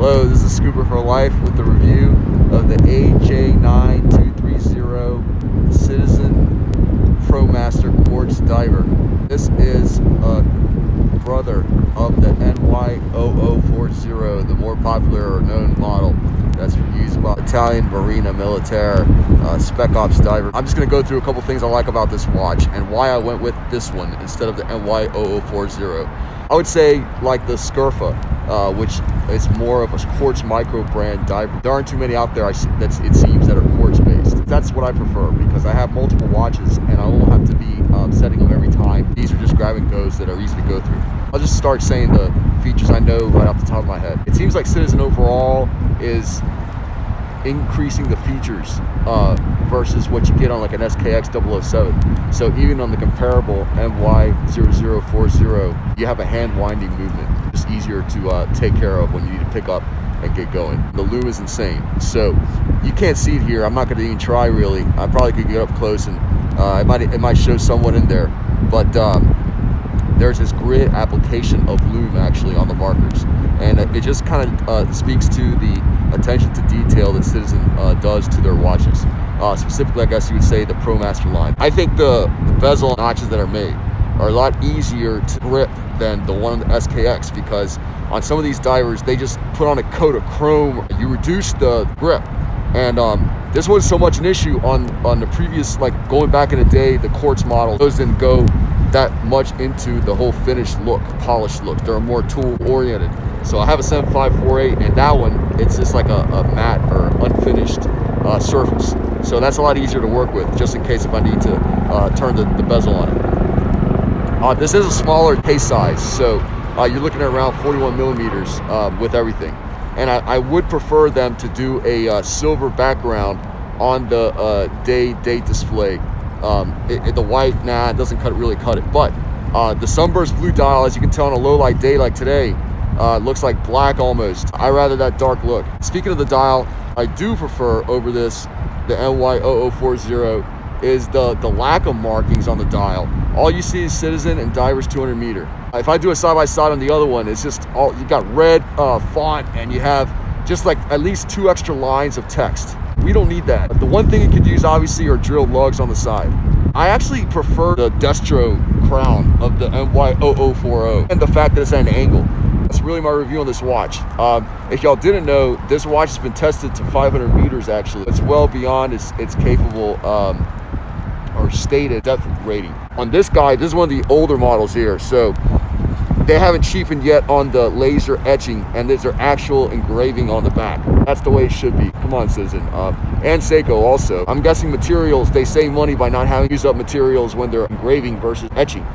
Hello, this is Scuba for Life with the review of the AJ9230 Citizen Promaster Quartz Diver. This is a brother of the NY0040, the more popular or known model that's used by Italian Marina Militare Spec Ops diver. I'm just going to go through a couple things I like about this watch and why I went with this one instead of the NY0040. I would say like the Scurfa, which is more of a Quartz micro brand diver. There aren't too many out there it seems that are Quartz based. That's what I prefer because I have multiple watches and I won't have to be setting them every time. These are just grab and goes that are easy to go through. I'll just start saying the features I know right off the top of my head. It seems like Citizen overall is increasing the features versus what you get on like an SKX 007. So even on the comparable NY0040, you have a hand winding movement. Just easier to take care of when you need to pick up and get going. The loom is insane. So you can't see it here. I'm not going to even try really. I probably could get up close and it might show someone in there. But there's this grid application of loom actually on the markers. And it just kind of speaks to the attention to detail that Citizen does to their watches. Specifically, I guess you would say the Promaster line. I think the bezel notches that are made are a lot easier to grip than the one on the SKX, because on some of these divers, they just put on a coat of chrome. You reduce the grip. And this wasn't so much an issue on the previous, like going back in the day, the Quartz model. Those didn't go that much into the whole finished look, polished look. They're more tool oriented. So I have a 7548 and that one, it's just like a matte or unfinished surface. So that's a lot easier to work with, just in case if I need to turn the bezel on it. This is a smaller case size, so you're looking at around 41 millimeters with everything. And I would prefer them to do a silver background on the date display. The white, nah, it doesn't really cut it. But the Sunburst blue dial, as you can tell on a low light day like today, looks like black almost. I rather that dark look. Speaking of the dial, I do prefer over this, the NY0040, is the lack of markings on the dial. All you see is Citizen and Diver's 200 meter. If I do a side-by-side on the other one, it's just all, you got red font and you have just like at least 2 extra lines of text. We don't need that. But the one thing it could use obviously are drilled lugs on the side. I actually prefer the destro crown of the NY0040 and the fact that it's at an angle. That's really my review on this watch. If y'all didn't know, this watch has been tested to 500 meters actually. It's well beyond its capable or stated depth rating. On this guy, this is one of the older models here, so they haven't cheapened yet on the laser etching, and there's their actual engraving on the back. That's the way it should be. Come on, Citizen. And Seiko also. I'm guessing materials, they save money by not having to use up materials when they're engraving versus etching.